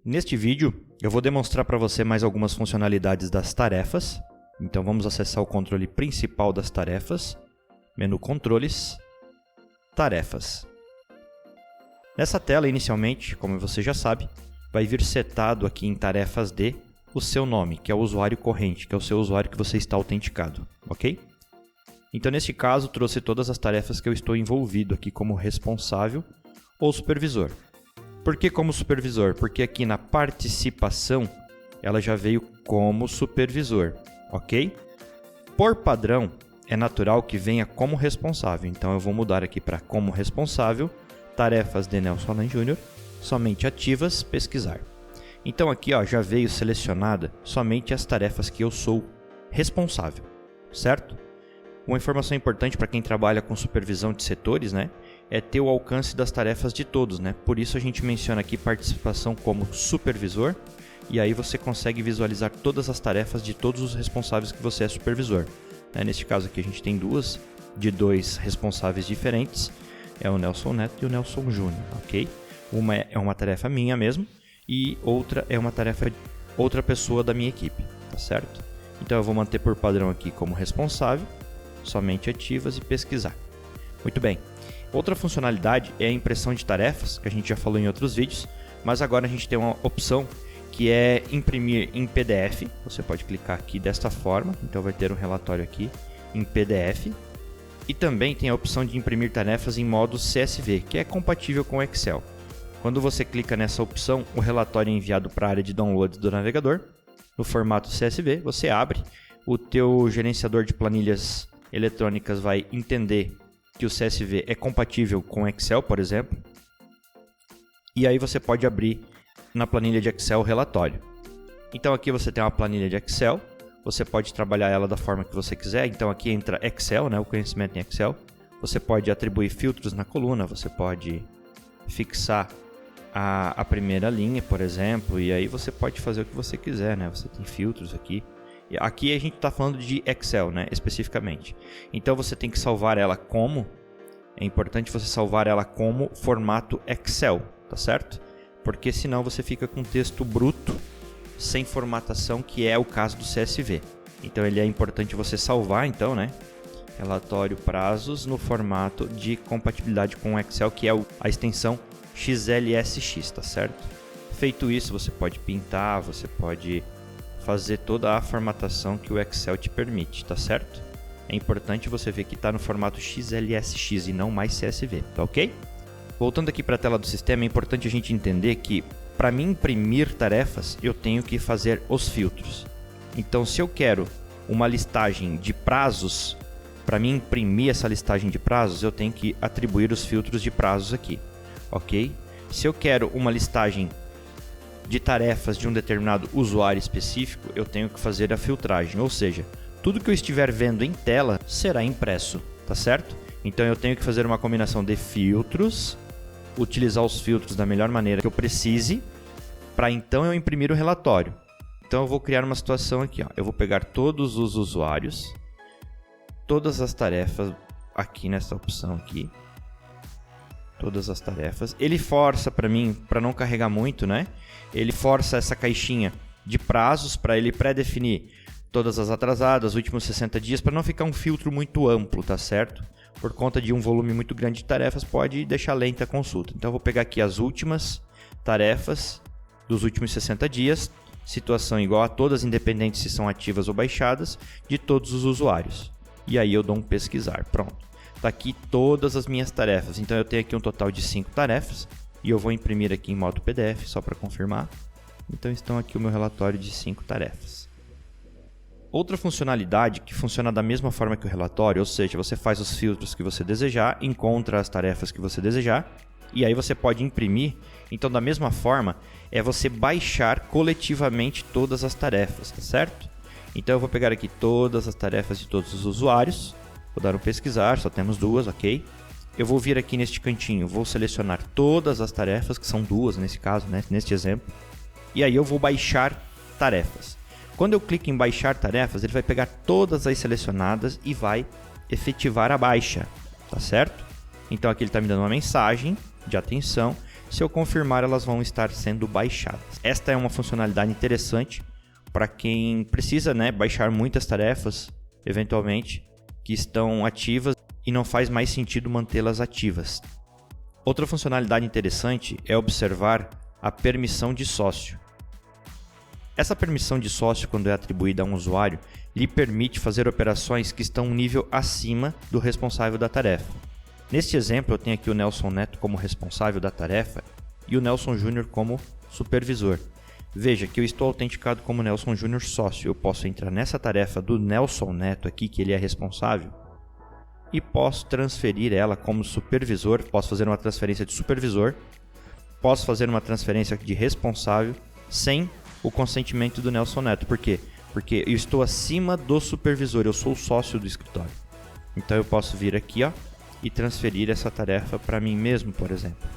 Neste vídeo, eu vou demonstrar para você mais algumas funcionalidades das tarefas. Então vamos acessar o controle principal das tarefas, menu Controles, Tarefas. Nessa tela, inicialmente, como você já sabe, vai vir setado aqui em Tarefas D o seu nome, que é o usuário corrente, que é o seu usuário que você está autenticado, ok? Então, neste caso, trouxe todas as tarefas que eu estou envolvido aqui como responsável ou supervisor. Por que como supervisor? Porque aqui na participação, ela já veio como supervisor, ok? Por padrão, é natural que venha como responsável. Então, eu vou mudar aqui para como responsável, tarefas de Nelson Alain Júnior, somente ativas, pesquisar. Então, aqui já veio selecionada somente as tarefas que eu sou responsável, certo? Uma informação importante para quem trabalha com supervisão de setores, né, é ter o alcance das tarefas de todos, né? Por isso a gente menciona aqui participação como supervisor, e aí você consegue visualizar todas as tarefas de todos os responsáveis que você é supervisor. Neste caso aqui a gente tem duas, de dois responsáveis diferentes, é o Nelson Neto e o Nelson Júnior, ok? Uma é uma tarefa minha mesmo, e outra é uma tarefa de outra pessoa da minha equipe, tá certo? Então eu vou manter por padrão aqui como responsável, somente ativas e pesquisar. Muito bem. Outra funcionalidade é a impressão de tarefas, que a gente já falou em outros vídeos, mas agora a gente tem uma opção que é imprimir em PDF. Você pode clicar aqui desta forma, então vai ter um relatório aqui em PDF. E também tem a opção de imprimir tarefas em modo CSV, que é compatível com o Excel. Quando você clica nessa opção, o relatório é enviado para a área de downloads do navegador. No formato CSV, você abre, o teu gerenciador de planilhas eletrônicas vai entender que o CSV é compatível com Excel, por exemplo. E aí você pode abrir na planilha de Excel o relatório. Então aqui você tem uma planilha de Excel, você pode trabalhar ela da forma que você quiser. Então aqui entra Excel, né, o conhecimento em Excel. Você pode atribuir filtros na coluna, você pode fixar a primeira linha, por exemplo, e aí você pode fazer o que você quiser, né? Você tem filtros aqui. E aqui a gente está falando de Excel, né, especificamente. Então você tem que salvar ela como, é importante você salvar ela como formato Excel, tá certo? Porque senão você fica com texto bruto, sem formatação, que é o caso do CSV. Então ele é importante você salvar, então, né, relatório prazos no formato de compatibilidade com o Excel, que é a extensão XLSX, tá certo? Feito isso, você pode pintar, você pode fazer toda a formatação que o Excel te permite, tá certo? É importante você ver que está no formato XLSX e não mais CSV, tá ok? Voltando aqui para a tela do sistema, é importante a gente entender que para mim imprimir tarefas, eu tenho que fazer os filtros. Então, se eu quero uma listagem de prazos, para mim imprimir essa listagem de prazos, eu tenho que atribuir os filtros de prazos aqui, ok? Se eu quero uma listagem de tarefas de um determinado usuário específico, eu tenho que fazer a filtragem, ou seja, tudo que eu estiver vendo em tela será impresso, tá certo? Então eu tenho que fazer uma combinação de filtros, utilizar os filtros da melhor maneira que eu precise, para então eu imprimir o relatório. Então eu vou criar uma situação aqui, eu vou pegar todos os usuários, todas as tarefas aqui nessa opção aqui, todas as tarefas. Ele força para mim, para não carregar muito, né? Ele força essa caixinha de prazos para ele pré-definir todas as atrasadas, últimos 60 dias, para não ficar um filtro muito amplo, tá certo? Por conta de um volume muito grande de tarefas, pode deixar lenta a consulta. Então eu vou pegar aqui as últimas tarefas dos últimos 60 dias, situação igual a todas, independente se são ativas ou baixadas, de todos os usuários. E aí eu dou um pesquisar, pronto. Está aqui todas as minhas tarefas, então eu tenho aqui um total de 5 tarefas e eu vou imprimir aqui em modo PDF só para confirmar. Então estão aqui o meu relatório de 5 tarefas. Outra funcionalidade que funciona da mesma forma que o relatório, ou seja, você faz os filtros que você desejar, encontra as tarefas que você desejar e aí você pode imprimir. Então da mesma forma é você baixar coletivamente todas as tarefas, tá certo? Então eu vou pegar aqui todas as tarefas de todos os usuários. Vou dar um pesquisar, só temos duas, ok? Eu vou vir aqui neste cantinho, vou selecionar todas as tarefas, que são duas nesse caso, né? Neste exemplo. E aí eu vou baixar tarefas. Quando eu clico em baixar tarefas, ele vai pegar todas as selecionadas e vai efetivar a baixa, tá certo? Então aqui ele está me dando uma mensagem de atenção Se eu confirmar, elas vão estar sendo baixadas. Esta é uma funcionalidade interessante para quem precisa, né, baixar muitas tarefas, eventualmente, que estão ativas e não faz mais sentido mantê-las ativas. Outra funcionalidade interessante é observar a permissão de sócio. Essa permissão de sócio, quando é atribuída a um usuário, lhe permite fazer operações que estão um nível acima do responsável da tarefa. Neste exemplo, eu tenho aqui o Nelson Neto como responsável da tarefa e o Nelson Júnior como supervisor. Veja que eu estou autenticado como Nelson Júnior sócio. Eu posso entrar nessa tarefa do Nelson Neto aqui, que ele é responsável, e posso transferir ela como supervisor. Posso fazer uma transferência de supervisor, posso fazer uma transferência de responsável sem o consentimento do Nelson Neto. Por quê? Porque eu estou acima do supervisor, eu sou o sócio do escritório. Então eu posso vir aqui, ó, e transferir essa tarefa para mim mesmo, por exemplo.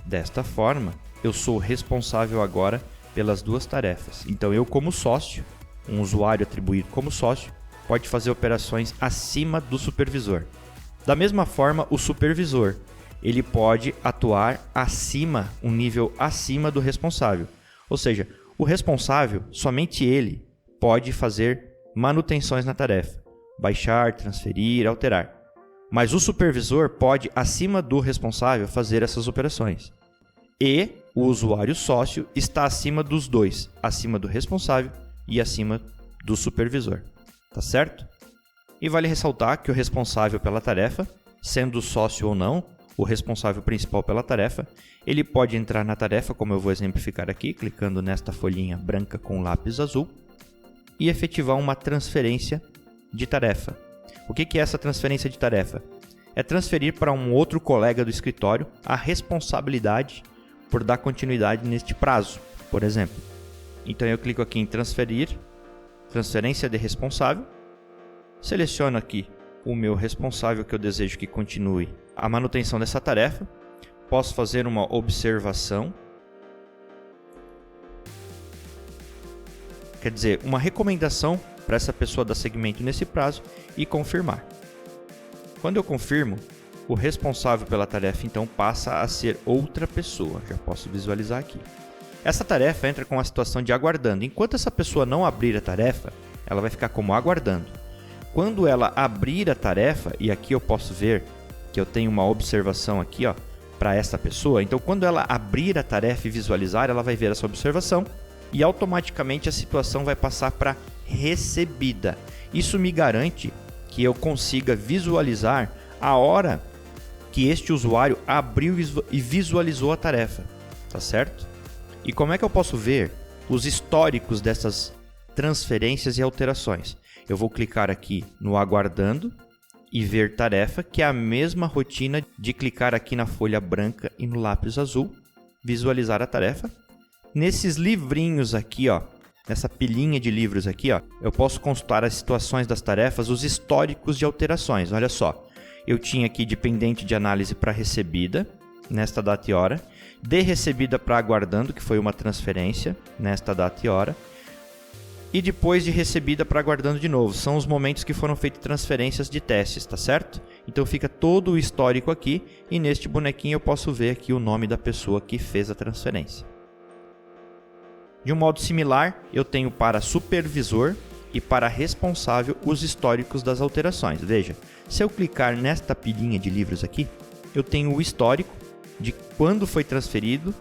Desta forma, eu sou responsável agora pelas duas tarefas. Então eu, como sócio, um usuário atribuído como sócio, pode fazer operações acima do supervisor. Da mesma forma, o supervisor, ele pode atuar acima, um nível acima do responsável. Ou seja, o responsável, somente ele, pode fazer manutenções na tarefa. Baixar, transferir, alterar. Mas o supervisor pode, acima do responsável, fazer essas operações. E o usuário sócio está acima dos dois, acima do responsável e acima do supervisor. Tá certo? E vale ressaltar que o responsável pela tarefa, sendo sócio ou não, o responsável principal pela tarefa, ele pode entrar na tarefa, como eu vou exemplificar aqui, clicando nesta folhinha branca com lápis azul, e efetivar uma transferência de tarefa. O que é essa transferência de tarefa? É transferir para um outro colega do escritório a responsabilidade por dar continuidade neste prazo, por exemplo. Então eu clico aqui em transferir, transferência de responsável, seleciono aqui o meu responsável que eu desejo que continue a manutenção dessa tarefa, posso fazer uma observação, quer dizer, uma recomendação para essa pessoa dar seguimento nesse prazo e confirmar. Quando eu confirmo, o responsável pela tarefa então passa a ser outra pessoa. Já posso visualizar aqui. Essa tarefa entra com a situação de aguardando. Enquanto essa pessoa não abrir a tarefa, ela vai ficar como aguardando. Quando ela abrir a tarefa, e aqui eu posso ver que eu tenho uma observação aqui, ó, para essa pessoa. Então, quando ela abrir a tarefa e visualizar, ela vai ver essa observação e automaticamente a situação vai passar para recebida. Isso me garante que eu consiga visualizar a hora que este usuário abriu e visualizou a tarefa, tá certo? E como é que eu posso ver os históricos dessas transferências e alterações? Eu vou clicar aqui no aguardando e ver tarefa, que é a mesma rotina de clicar aqui na folha branca e no lápis azul, visualizar a tarefa. Nesses livrinhos aqui, ó, nessa pilhinha de livros aqui, ó, eu posso consultar as situações das tarefas, os históricos de alterações. Olha só, eu tinha aqui de pendente de análise para recebida, nesta data e hora, de recebida para aguardando, que foi uma transferência, nesta data e hora, e depois de recebida para aguardando de novo. São os momentos que foram feitas transferências de testes, tá certo? Então fica todo o histórico aqui, e neste bonequinho eu posso ver aqui o nome da pessoa que fez a transferência. De um modo similar, eu tenho para supervisor e para responsável os históricos das alterações. Veja, se eu clicar nesta pilhinha de livros aqui, eu tenho o histórico de quando foi transferido,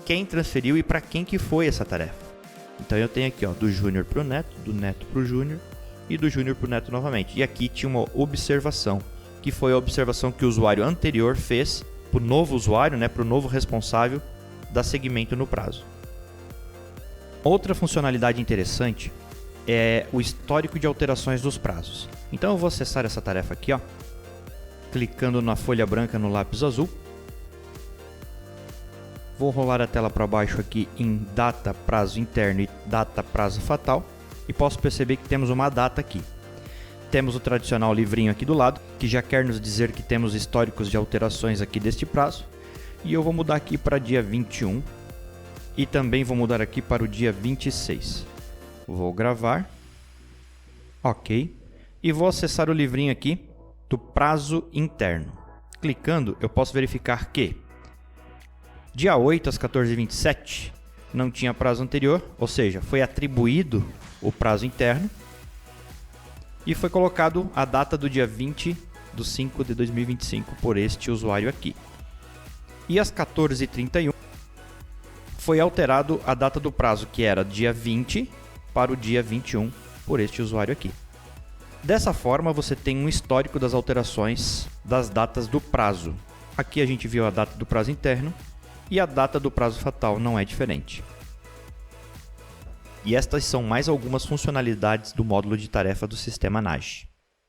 quem transferiu e para quem que foi essa tarefa. Então eu tenho aqui, ó, do Júnior para o Neto, do Neto para o Júnior e do Júnior para o Neto novamente. E aqui tinha uma observação, que foi a observação que o usuário anterior fez para o novo usuário, né, para o novo responsável, dar seguimento no prazo. Outra funcionalidade interessante é o histórico de alterações dos prazos. Então eu vou acessar essa tarefa aqui, ó, clicando na folha branca no lápis azul. Vou rolar a tela para baixo aqui em data, prazo interno e data, prazo fatal. E posso perceber que temos uma data aqui. Temos o tradicional livrinho aqui do lado, que já quer nos dizer que temos históricos de alterações aqui deste prazo. E eu vou mudar aqui para dia 21. E também vou mudar aqui para o dia 26. Vou gravar. Ok. E vou acessar o livrinho aqui do prazo interno. Clicando, eu posso verificar que dia 8 às 14h27 não tinha prazo anterior, ou seja, foi atribuído o prazo interno e foi colocado a data do dia 20/5/2025 por este usuário aqui. E às 14h31 foi alterado a data do prazo, que era dia 20 para o dia 21 por este usuário aqui. Dessa forma, você tem um histórico das alterações das datas do prazo. Aqui a gente viu a data do prazo interno e a data do prazo fatal não é diferente. E estas são mais algumas funcionalidades do módulo de tarefa do sistema NAGE.